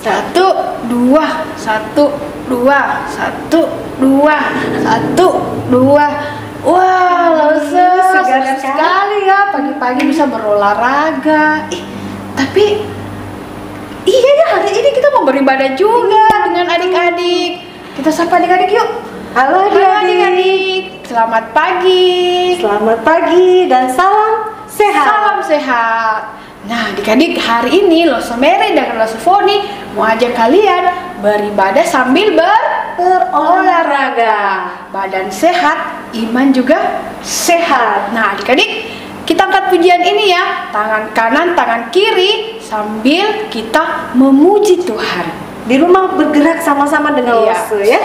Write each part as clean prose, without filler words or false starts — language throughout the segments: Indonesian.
Satu, dua, satu, dua, satu, dua, satu, dua. Wah, langsung segar sekali ya. Pagi-pagi bisa berolahraga. Tapi iya ya, hari ini kita mau beribadah juga dengan adik-adik. Kita sapa adik-adik yuk. Halo adik-adik. Selamat pagi. Selamat pagi dan salam sehat. Salam sehat. Nah, adik-adik, hari ini Loso Mary dan Loso Foni mau ajak kalian beribadah sambil berolahraga. Badan sehat, iman juga sehat. Nah, adik-adik, kita angkat pujian ini ya. Tangan kanan, tangan kiri sambil kita memuji Tuhan. Di rumah bergerak sama-sama dengan Loso ya.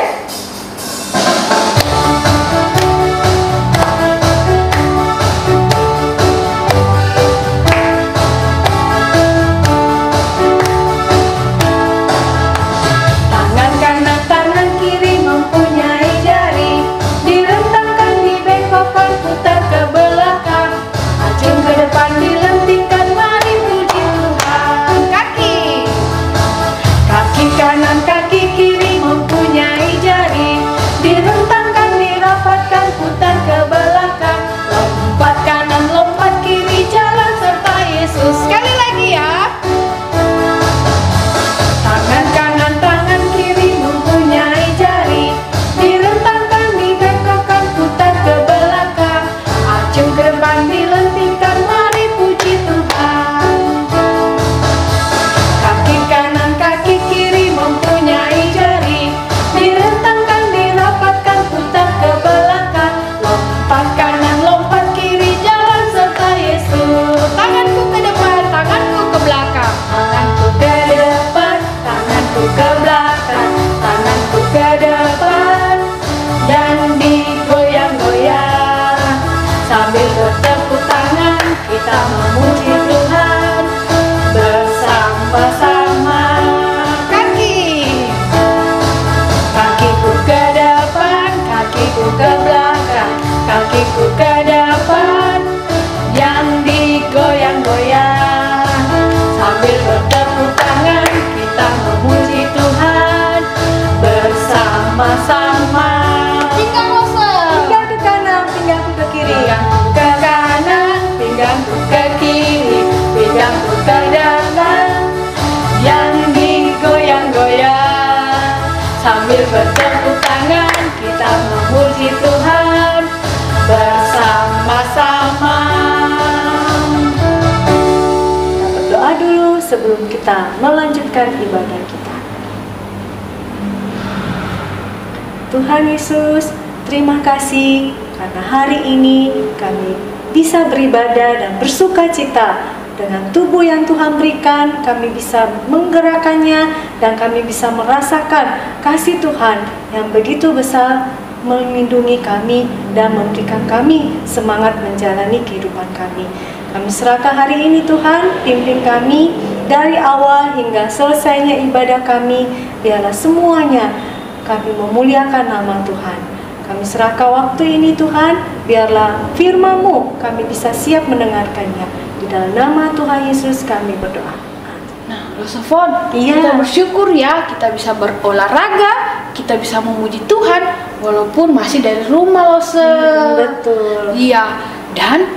Bertepuk tangan, kita memuji Tuhan bersama-sama. Kita berdoa dulu sebelum kita melanjutkan ibadah kita. Tuhan Yesus, terima kasih karena hari ini kami bisa beribadah dan bersuka cita. Dengan tubuh yang Tuhan berikan, kami bisa menggerakkannya dan kami bisa merasakan kasih Tuhan yang begitu besar melindungi kami dan memberikan kami semangat menjalani kehidupan kami. Kami serahkan hari ini Tuhan, pimpin kami dari awal hingga selesainya ibadah kami. Biarlah semuanya kami memuliakan nama Tuhan. Kami serahkan waktu ini Tuhan, biarlah firman-Mu kami bisa siap mendengarkannya. Di dalam nama Tuhan Yesus kami berdoa. Nah, Losofon, kita bersyukur ya kita bisa berolahraga, kita bisa memuji Tuhan walaupun masih dari rumah Lose. Betul. Iya, dan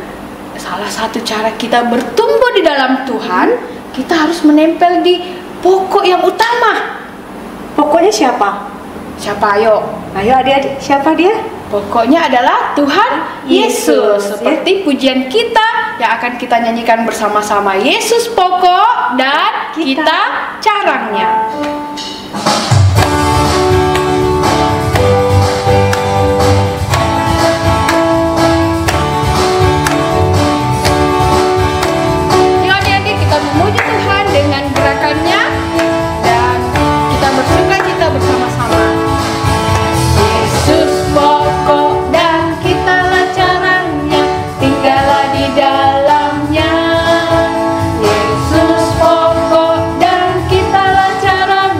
salah satu cara kita bertumbuh di dalam Tuhan, kita harus menempel di pokok yang utama. Pokoknya siapa? Siapa ayo? Ayo adik-adik, siapa dia? Pokoknya adalah Tuhan Yesus. Seperti pujian kita yang akan kita nyanyikan bersama-sama. Yesus pokok dan kita carangnya. Yuk adik-adik, kita memuji Tuhan dengan gerakannya dan kita bersuka cita bersama-sama. Yesus pokok dan kitalah caranya, tinggallah di dalamnya. Yesus pokok dan kitalah caranya.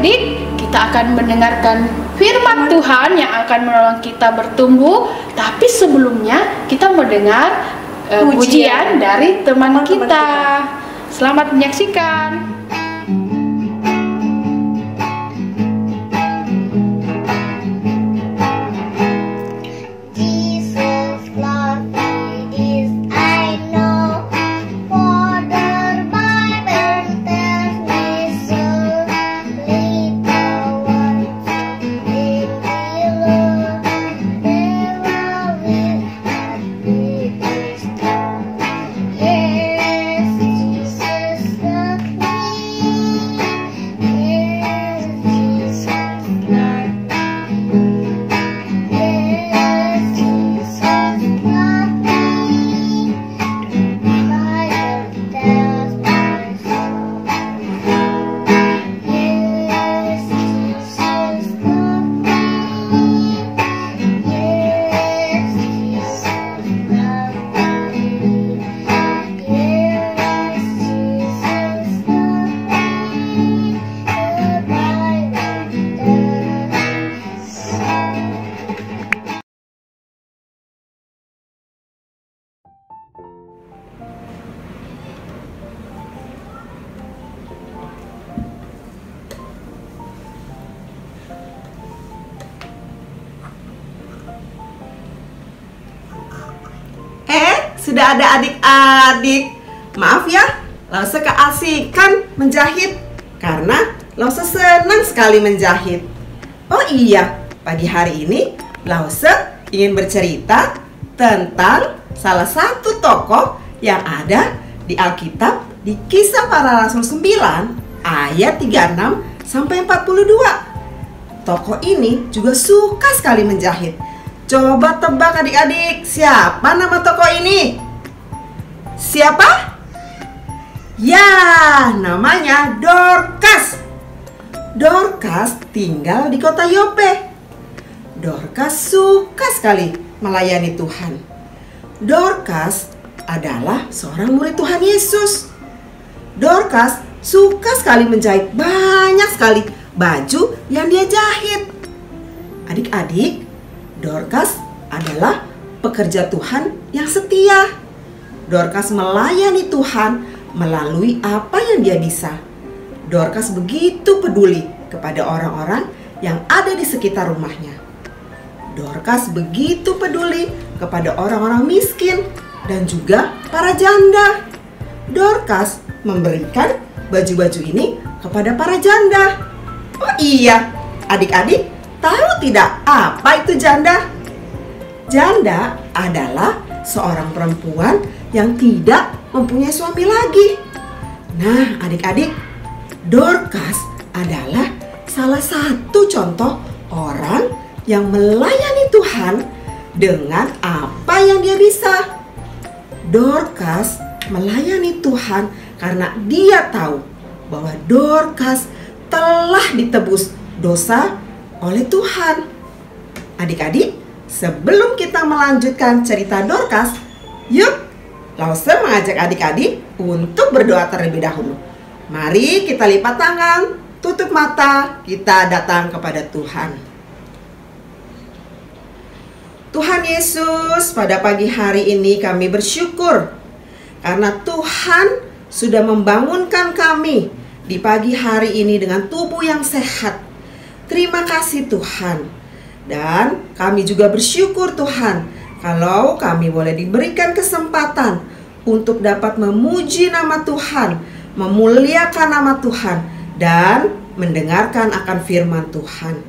adik-adik, kita akan mendengarkan firman Tuhan yang akan menolong kita bertumbuh. Tapi sebelumnya kita mendengar pujian dari teman kita. Selamat menyaksikan. Sudah ada adik-adik. Maaf ya, Lause keasikan menjahit karena Lause senang sekali menjahit. Oh iya, pagi hari ini Lause ingin bercerita tentang salah satu tokoh yang ada di Alkitab di Kisah Para Rasul 9 ayat 36 sampai 42. Tokoh ini juga suka sekali menjahit. Coba tebak adik-adik, siapa nama tokoh ini? Siapa? Ya, namanya Dorcas. Dorcas tinggal di kota Yope. Dorcas suka sekali melayani Tuhan. Dorcas adalah seorang murid Tuhan Yesus. Dorcas suka sekali menjahit banyak sekali baju yang dia jahit. Adik-adik, Dorcas adalah pekerja Tuhan yang setia. Dorcas melayani Tuhan melalui apa yang dia bisa. Dorcas begitu peduli kepada orang-orang yang ada di sekitar rumahnya. Dorcas begitu peduli kepada orang-orang miskin dan juga para janda. Dorcas memberikan baju-baju ini kepada para janda. Oh iya, adik-adik, tahu tidak apa itu janda? Janda adalah seorang perempuan yang tidak mempunyai suami lagi. Nah, adik-adik, Dorcas adalah salah satu contoh orang yang melayani Tuhan dengan apa yang dia bisa. Dorcas melayani Tuhan karena dia tahu bahwa Dorcas telah ditebus dosa oleh Tuhan. Adik-adik, sebelum kita melanjutkan cerita Dorcas, yuk Lause mengajak adik-adik untuk berdoa terlebih dahulu. Mari kita lipat tangan, tutup mata, kita datang kepada Tuhan. Tuhan Yesus, pada pagi hari ini kami bersyukur karena Tuhan sudah membangunkan kami di pagi hari ini dengan tubuh yang sehat. Terima kasih Tuhan. Dan kami juga bersyukur Tuhan kalau kami boleh diberikan kesempatan untuk dapat memuji nama Tuhan, memuliakan nama Tuhan, dan mendengarkan akan firman Tuhan.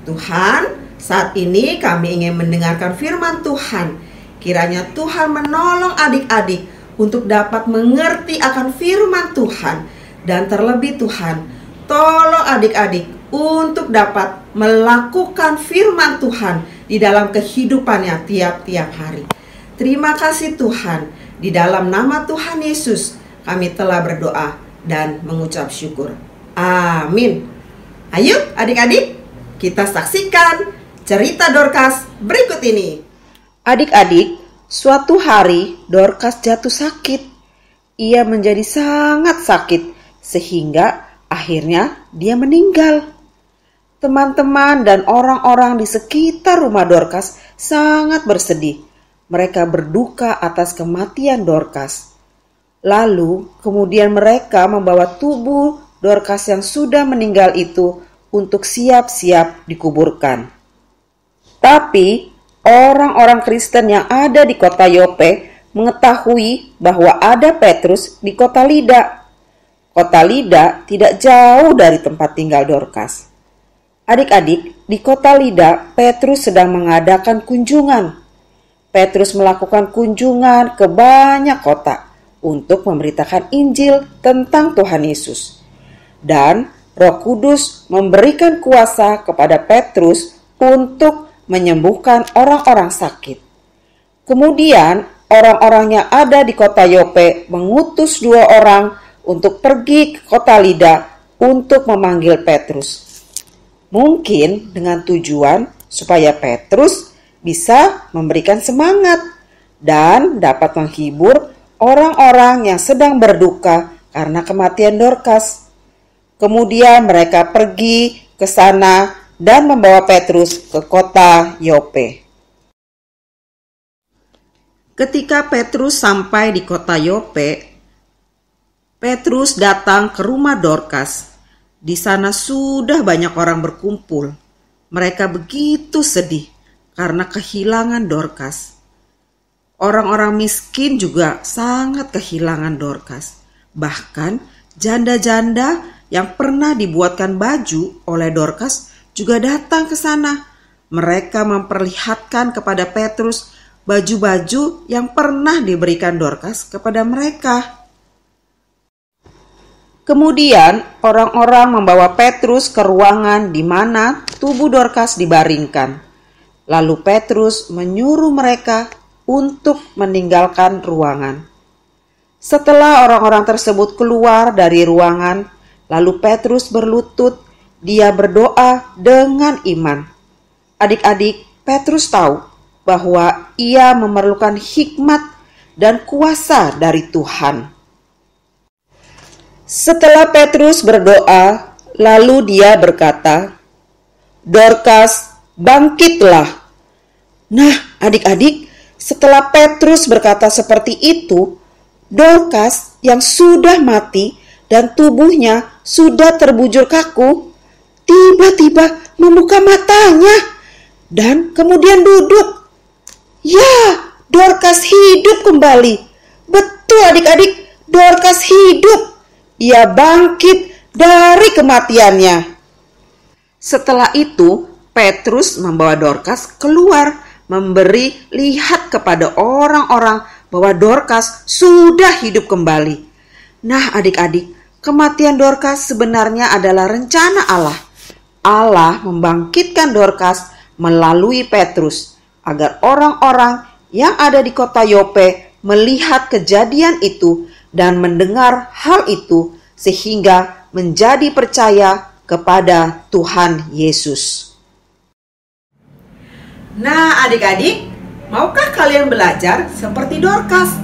Tuhan, saat ini kami ingin mendengarkan firman Tuhan. Kiranya Tuhan menolong adik-adik untuk dapat mengerti akan firman Tuhan. Dan terlebih Tuhan, tolong adik-adik untuk dapat melakukan firman Tuhan di dalam kehidupannya tiap-tiap hari. Terima kasih Tuhan, di dalam nama Tuhan Yesus kami telah berdoa dan mengucap syukur. Amin. Ayo adik-adik, kita saksikan cerita Dorcas berikut ini. Adik-adik, suatu hari Dorcas jatuh sakit. Ia menjadi sangat sakit sehingga akhirnya dia meninggal. teman-teman dan orang-orang di sekitar rumah Dorcas sangat bersedih. Mereka berduka atas kematian Dorcas. Lalu kemudian mereka membawa tubuh Dorcas yang sudah meninggal itu untuk siap-siap dikuburkan. Tapi orang-orang Kristen yang ada di kota Yope mengetahui bahwa ada Petrus di kota Lida. Kota Lida tidak jauh dari tempat tinggal Dorcas. Adik-adik, di kota Lida, Petrus sedang mengadakan kunjungan. Petrus melakukan kunjungan ke banyak kota untuk memberitakan Injil tentang Tuhan Yesus. Dan Roh Kudus memberikan kuasa kepada Petrus untuk menyembuhkan orang-orang sakit. Kemudian, orang-orang yang ada di kota Yope mengutus 2 orang untuk pergi ke kota Lida untuk memanggil Petrus. Mungkin dengan tujuan supaya Petrus bisa memberikan semangat dan dapat menghibur orang-orang yang sedang berduka karena kematian Dorcas. Kemudian mereka pergi ke sana dan membawa Petrus ke kota Yope. Ketika Petrus sampai di kota Yope, Petrus datang ke rumah Dorcas. Di sana sudah banyak orang berkumpul. Mereka begitu sedih karena kehilangan Dorcas. Orang-orang miskin juga sangat kehilangan Dorcas. Bahkan janda-janda yang pernah dibuatkan baju oleh Dorcas juga datang ke sana. Mereka memperlihatkan kepada Petrus baju-baju yang pernah diberikan Dorcas kepada mereka. Kemudian orang-orang membawa Petrus ke ruangan di mana tubuh Dorcas dibaringkan. Lalu Petrus menyuruh mereka untuk meninggalkan ruangan. Setelah orang-orang tersebut keluar dari ruangan, lalu Petrus berlutut, dia berdoa dengan iman. Adik-adik, Petrus tahu bahwa ia memerlukan hikmat dan kuasa dari Tuhan. Setelah Petrus berdoa, lalu dia berkata, "Dorcas, bangkitlah." Nah, adik-adik, setelah Petrus berkata seperti itu, Dorcas yang sudah mati dan tubuhnya sudah terbujur kaku, tiba-tiba membuka matanya dan kemudian duduk. Ya, Dorcas hidup kembali. Betul adik-adik, Dorcas hidup. Ia bangkit dari kematiannya. Setelah itu, Petrus membawa Dorcas keluar, memberi lihat kepada orang-orang bahwa Dorcas sudah hidup kembali. Nah adik-adik, kematian Dorcas sebenarnya adalah rencana Allah. Allah membangkitkan Dorcas melalui Petrus, agar orang-orang yang ada di kota Yope melihat kejadian itu dan mendengar hal itu sehingga menjadi percaya kepada Tuhan Yesus. Nah adik-adik, maukah kalian belajar seperti Dorcas,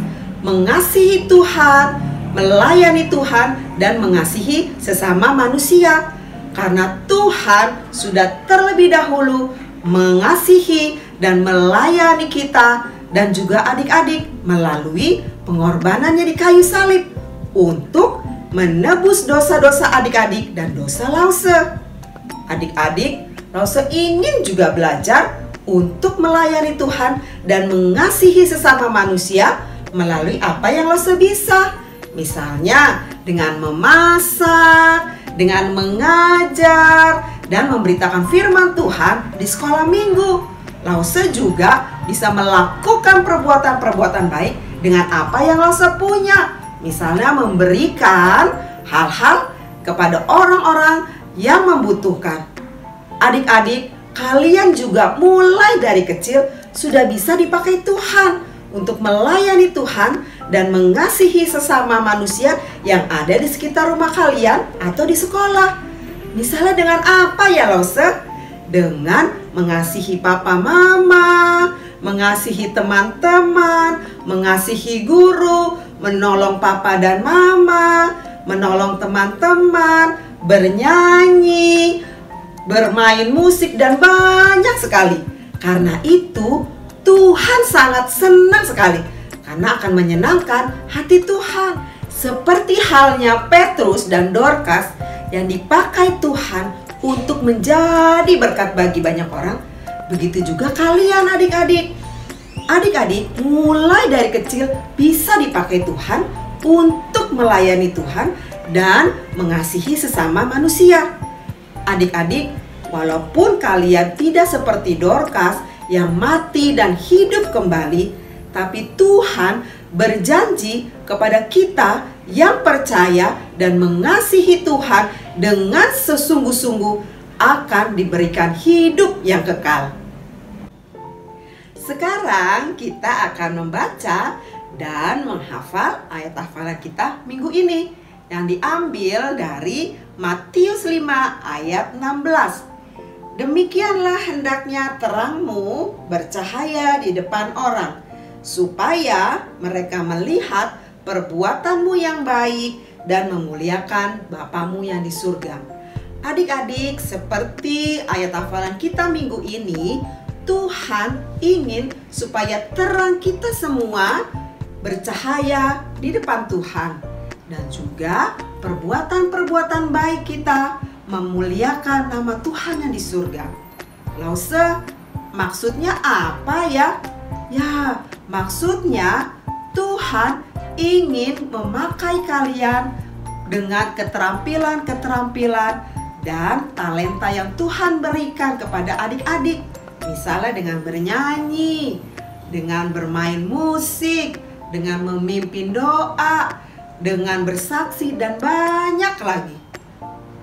mengasihi Tuhan, melayani Tuhan, dan mengasihi sesama manusia? Karena Tuhan sudah terlebih dahulu mengasihi dan melayani kita dan juga adik-adik melalui pengorbanannya di kayu salib untuk menebus dosa-dosa adik-adik dan dosa Lause. Adik-adik, Lause ingin juga belajar untuk melayani Tuhan dan mengasihi sesama manusia melalui apa yang Lause bisa. Misalnya dengan memasak, dengan mengajar, dan memberitakan firman Tuhan di sekolah minggu. Lause juga bisa melakukan perbuatan-perbuatan baik dengan apa yang Lause punya. Misalnya memberikan hal-hal kepada orang-orang yang membutuhkan. Adik-adik, kalian juga mulai dari kecil sudah bisa dipakai Tuhan untuk melayani Tuhan dan mengasihi sesama manusia yang ada di sekitar rumah kalian atau di sekolah. Misalnya dengan apa ya Lause? Dengan mengasihi papa mama, mengasihi teman-teman, mengasihi guru, menolong papa dan mama, menolong teman-teman, bernyanyi, bermain musik, dan banyak sekali. Karena itu Tuhan sangat senang sekali karena akan menyenangkan hati Tuhan. Seperti halnya Petrus dan Dorcas yang dipakai Tuhan untuk menjadi berkat bagi banyak orang, begitu juga kalian adik-adik. Adik-adik mulai dari kecil bisa dipakai Tuhan untuk melayani Tuhan dan mengasihi sesama manusia. Adik-adik, walaupun kalian tidak seperti Dorcas yang mati dan hidup kembali, tapi Tuhan berjanji kepada kita yang percaya dan mengasihi Tuhan dengan sesungguh-sungguh akan diberikan hidup yang kekal. Sekarang kita akan membaca dan menghafal ayat hafalan kita minggu ini yang diambil dari Matius 5 ayat 16. Demikianlah hendaknya terangmu bercahaya di depan orang, supaya mereka melihat perbuatanmu yang baik dan memuliakan Bapamu yang di surga. Adik-adik, seperti ayat hafalan kita minggu ini, Tuhan ingin supaya terang kita semua bercahaya di depan Tuhan, dan juga perbuatan-perbuatan baik kita memuliakan nama Tuhan yang di surga. Lause, maksudnya apa ya? Ya, maksudnya Tuhan ingin memakai kalian dengan keterampilan-keterampilan dan talenta yang Tuhan berikan kepada adik-adik. Misalnya dengan bernyanyi, dengan bermain musik, dengan memimpin doa, dengan bersaksi, dan banyak lagi.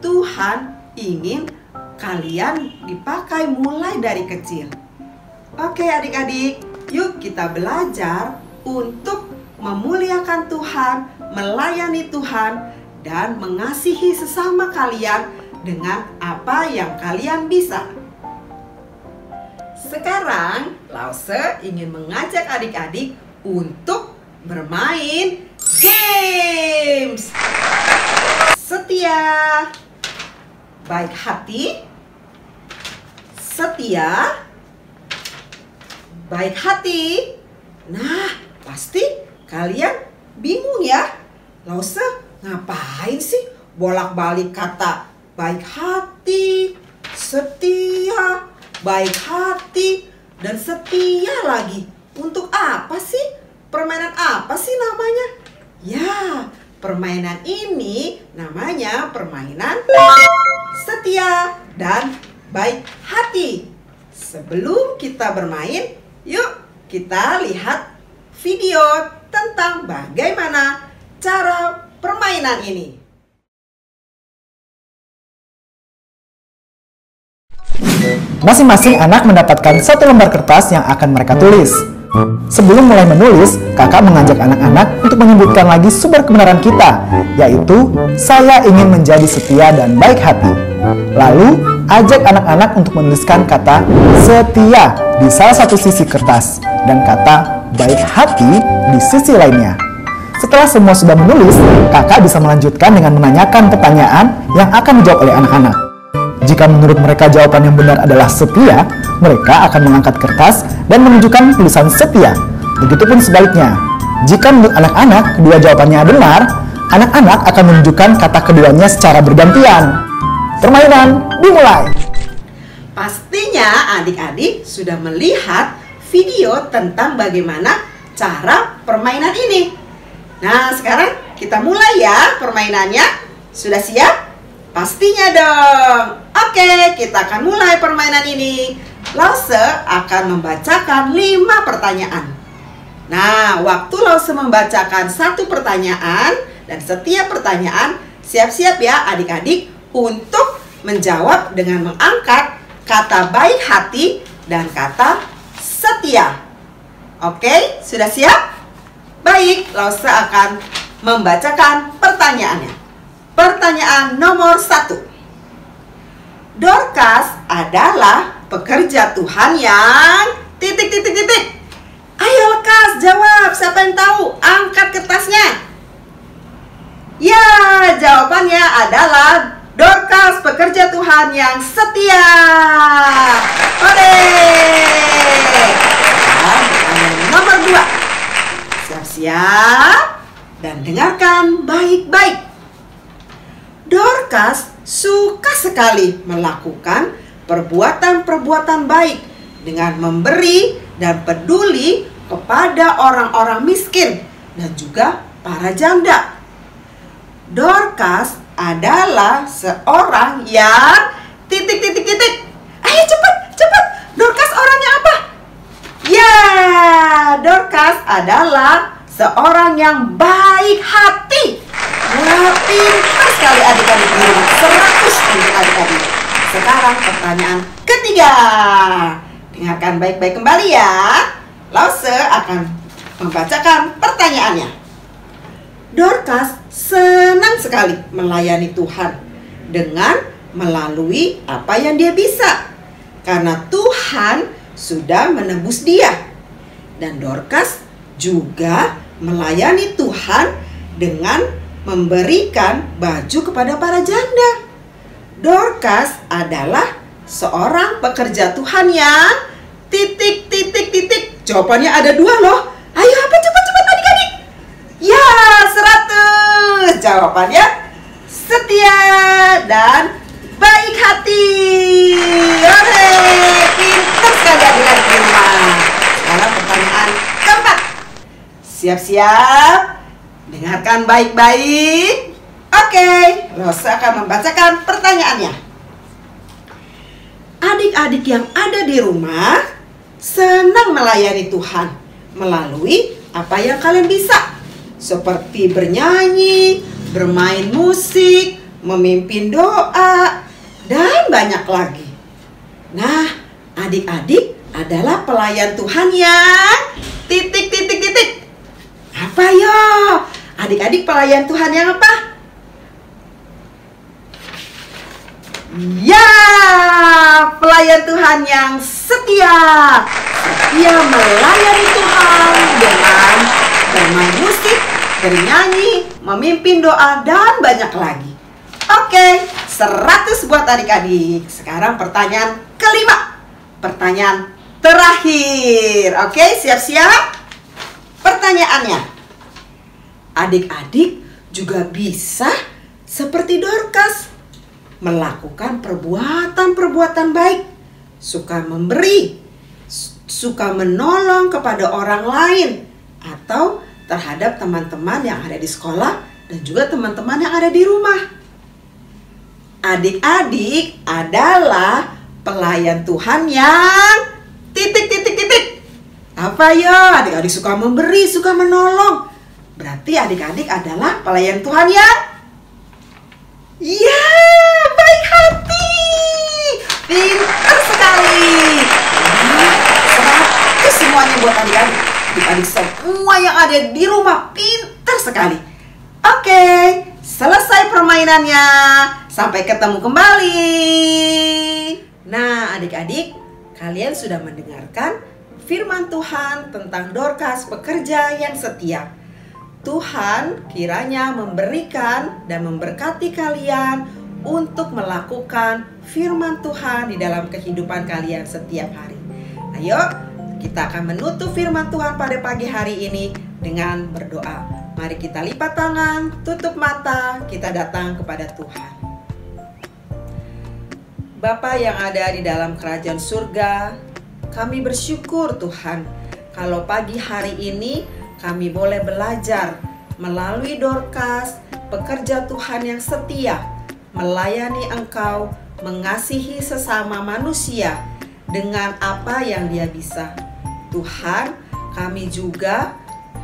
Tuhan ingin kalian dipakai mulai dari kecil. Oke adik-adik, yuk kita belajar untuk memuliakan Tuhan, melayani Tuhan, dan mengasihi sesama kalian dengan apa yang kalian bisa. Sekarang, Lause ingin mengajak adik-adik untuk bermain games. Setia, baik hati, setia, baik hati. Nah, pasti kalian bingung ya. Lause ngapain sih bolak-balik kata baik hati, setia, baik hati, dan setia lagi. Untuk apa sih? Permainan apa sih namanya? Ya, permainan ini namanya permainan setia dan baik hati. Sebelum kita bermain, yuk kita lihat video tentang bagaimana cara permainan ini. Masing-masing anak mendapatkan satu lembar kertas yang akan mereka tulis. Sebelum mulai menulis, kakak mengajak anak-anak untuk menyebutkan lagi sumber kebenaran kita, yaitu saya ingin menjadi setia dan baik hati. Lalu, ajak anak-anak untuk menuliskan kata setia di salah satu sisi kertas dan kata baik hati di sisi lainnya. Setelah semua sudah menulis, kakak bisa melanjutkan dengan menanyakan pertanyaan yang akan dijawab oleh anak-anak. Jika menurut mereka jawaban yang benar adalah setia, mereka akan mengangkat kertas dan menunjukkan tulisan setia. Begitupun sebaliknya. Jika menurut anak-anak kedua jawabannya benar, anak-anak akan menunjukkan kata keduanya secara bergantian. Permainan dimulai. Pastinya adik-adik sudah melihat video tentang bagaimana cara permainan ini. Nah, sekarang kita mulai ya permainannya. Sudah siap? Pastinya dong. Oke, kita akan mulai permainan ini. Lause akan membacakan 5 pertanyaan. Nah, waktu Lause membacakan 1 pertanyaan dan setiap pertanyaan, siap-siap ya adik-adik untuk menjawab dengan mengangkat kata baik hati dan kata setia. Oke, sudah siap? Baik, Lause akan membacakan pertanyaannya. Pertanyaan nomor 1. Dorcas adalah pekerja Tuhan yang ... Ayo lekas jawab, siapa yang tahu? Angkat kertasnya. Ya, jawabannya adalah Dorcas, pekerja Tuhan yang setia. Ode. Pertanyaan nomor 2. Siap-siap dan dengarkan baik-baik. Dorcas suka sekali melakukan perbuatan-perbuatan baik dengan memberi dan peduli kepada orang-orang miskin dan juga para janda. Dorcas adalah seorang yang titik. Ayo cepat. Dorcas orangnya apa? Ya, Dorcas adalah seorang yang baik hati. Wah, pintar sekali adik-adik di rumah. 100 untuk adik-adik. Sekarang pertanyaan ketiga. Dengarkan baik-baik kembali ya. Lause akan membacakan pertanyaannya. Dorcas senang sekali melayani Tuhan dengan melalui apa yang dia bisa, karena Tuhan sudah menebus dia. Dan Dorcas juga melayani Tuhan dengan memberikan baju kepada para janda. Dorcas adalah seorang pekerja Tuhan yang titik. Jawabannya ada 2 loh. Ayo apa cepat adik-adik. Ya, 100. Jawabannya setia dan baik hati. Ore, pintar sekali adik-adik di rumah. Sekarang pertanyaan keempat. Siap-siap. Dengarkan baik-baik. Oke, Rosa akan membacakan pertanyaannya. Adik-adik yang ada di rumah senang melayani Tuhan melalui apa yang kalian bisa, seperti bernyanyi, bermain musik, memimpin doa, dan banyak lagi. Nah, adik-adik adalah pelayan Tuhan yang titik. Apa yo? Adik-adik pelayan Tuhan yang apa? Ya, pelayan Tuhan yang setia. Setia melayani Tuhan dengan bermain musik, bernyanyi, memimpin doa, dan banyak lagi. Oke, 100 buat adik-adik. Sekarang pertanyaan kelima. Pertanyaan terakhir. Oke, siap-siap. Pertanyaannya. Adik-adik juga bisa seperti Dorcas melakukan perbuatan-perbuatan baik, suka memberi, suka menolong kepada orang lain, atau terhadap teman-teman yang ada di sekolah dan juga teman-teman yang ada di rumah. Adik-adik adalah pelayan Tuhan yang titik. Apa ya? Adik-adik suka memberi, suka menolong. Berarti adik-adik adalah pelayan Tuhan yang ya, baik hati. Pintar sekali. Nah, 100 semuanya buat adik-adik. Adik-adik semua yang ada di rumah pintar sekali. Oke, selesai permainannya. Sampai ketemu kembali. Nah, adik-adik, kalian sudah mendengarkan firman Tuhan tentang Dorcas, pekerja yang setia. Tuhan kiranya memberikan dan memberkati kalian untuk melakukan firman Tuhan di dalam kehidupan kalian setiap hari. Ayo, kita akan menutup firman Tuhan pada pagi hari ini dengan berdoa. Mari kita lipat tangan, tutup mata, kita datang kepada Tuhan. Bapa yang ada di dalam kerajaan surga, kami bersyukur Tuhan, kalau pagi hari ini kami boleh belajar melalui Dorcas, pekerja Tuhan yang setia, melayani Engkau, mengasihi sesama manusia dengan apa yang dia bisa. Tuhan, kami juga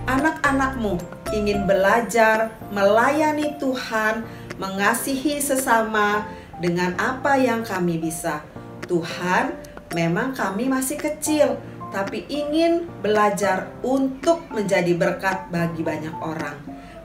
anak-anak-Mu ingin belajar melayani Tuhan, mengasihi sesama dengan apa yang kami bisa. Tuhan, memang kami masih kecil, tapi ingin belajar untuk menjadi berkat bagi banyak orang.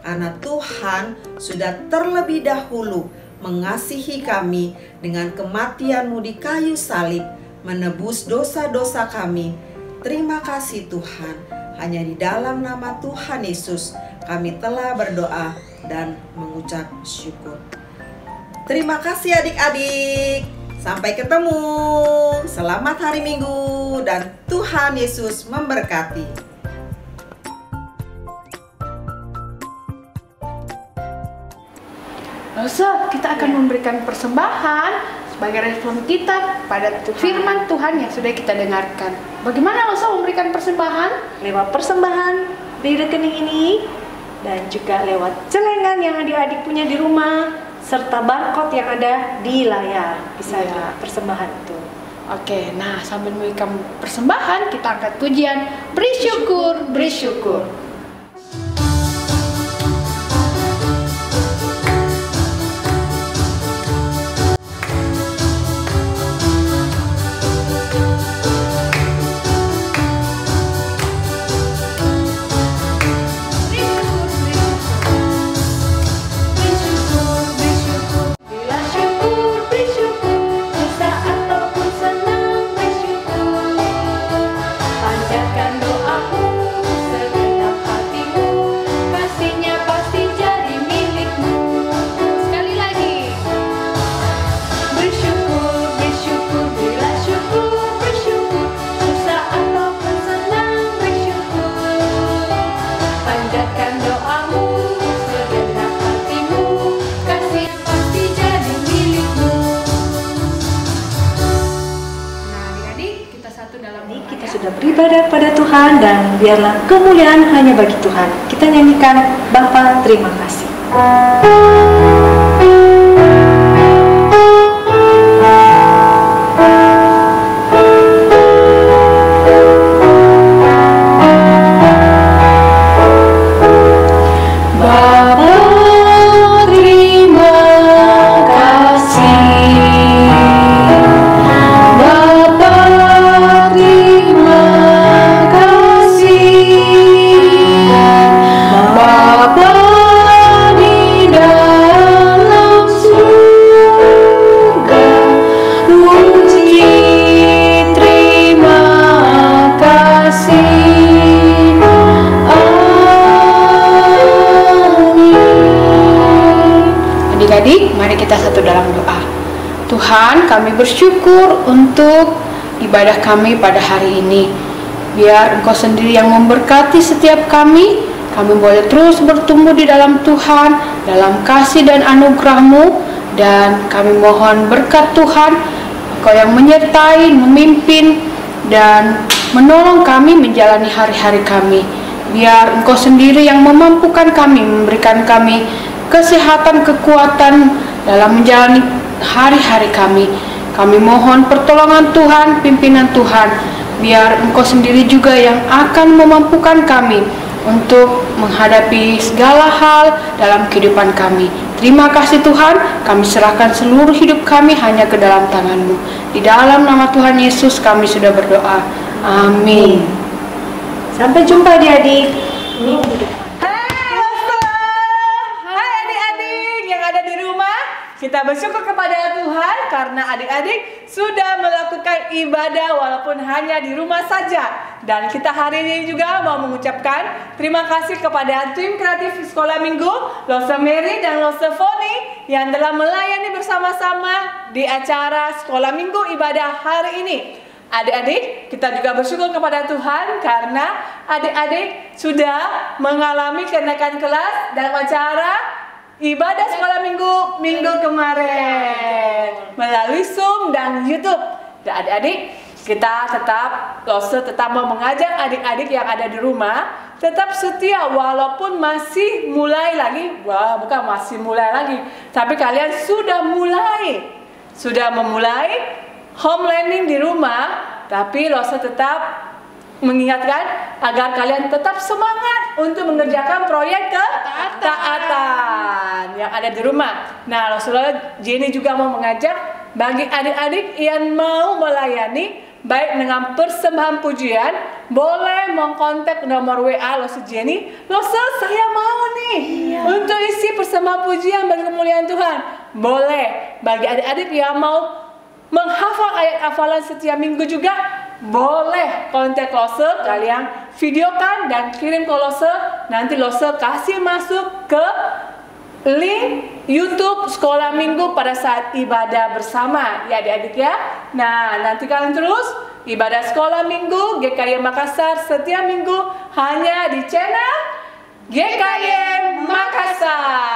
Karena Tuhan sudah terlebih dahulu mengasihi kami dengan kematian-Mu di kayu salib, menebus dosa-dosa kami. Terima kasih Tuhan, hanya di dalam nama Tuhan Yesus kami telah berdoa dan mengucap syukur. Terima kasih adik-adik. Sampai ketemu. Selamat hari Minggu dan Tuhan Yesus memberkati. Sob, kita akan memberikan persembahan sebagai respon kita pada firman Tuhan yang sudah kita dengarkan. Bagaimana Sob memberikan persembahan? Lewat persembahan di rekening ini dan juga lewat celengan yang adik-adik punya di rumah serta barcode yang ada di layar. Bisa ya, persembahan itu. Oke, nah sambil memberikan persembahan kita angkat pujian beri syukur, beri syukur. Beribadah pada Tuhan dan biarlah kemuliaan hanya bagi Tuhan. Kita nyanyikan Bapa terima kasih. Kita satu dalam doa. Tuhan, kami bersyukur untuk ibadah kami pada hari ini. Biar Engkau sendiri yang memberkati setiap kami. Kami boleh terus bertumbuh di dalam Tuhan, dalam kasih dan anugerah-Mu. Dan kami mohon berkat Tuhan, Engkau yang menyertai, memimpin, dan menolong kami menjalani hari-hari kami. Biar Engkau sendiri yang memampukan kami, memberikan kami kesehatan, kekuatan dalam menjalani hari-hari kami. Kami mohon pertolongan Tuhan, pimpinan Tuhan, biar Engkau sendiri juga yang akan memampukan kami untuk menghadapi segala hal dalam kehidupan kami. Terima kasih Tuhan, kami serahkan seluruh hidup kami hanya ke dalam tangan-Mu. Di dalam nama Tuhan Yesus kami sudah berdoa. Amin. Sampai jumpa adik-adik minggu depan. Kita bersyukur kepada Tuhan karena adik-adik sudah melakukan ibadah walaupun hanya di rumah saja. Dan kita hari ini juga mau mengucapkan terima kasih kepada tim kreatif Sekolah Minggu, Lose Mary dan Lose Foni yang telah melayani bersama-sama di acara Sekolah Minggu ibadah hari ini. Adik-adik, kita juga bersyukur kepada Tuhan karena adik-adik sudah mengalami kenaikan kelas dalam acara ibadah sekolah minggu kemarin melalui Zoom dan YouTube. Dan adik-adik, kita tetap mau mengajak adik-adik yang ada di rumah tetap setia walaupun masih mulai lagi. Wah, bukan masih mulai lagi, tapi kalian sudah memulai home learning di rumah. Tapi Lose tetap mengingatkan agar kalian tetap semangat untuk mengerjakan proyek ketaatan yang ada di rumah. Nah, Rasulullah Jenny juga mau mengajak bagi adik-adik yang mau melayani baik dengan persembahan pujian, boleh mengkontak nomor WA Lose Jenny. Lose, saya mau nih untuk isi persembahan pujian bagi kemuliaan Tuhan. Boleh. Bagi adik-adik yang mau menghafal ayat hafalan setiap minggu juga boleh kontak Lose, kalian videokan dan kirim ke Lose. Nanti Lose kasih masuk ke link YouTube Sekolah Minggu pada saat ibadah bersama ya adik-adik ya. Nah, nantikan terus ibadah Sekolah Minggu GKY Makassar setiap minggu hanya di channel GKY Makassar.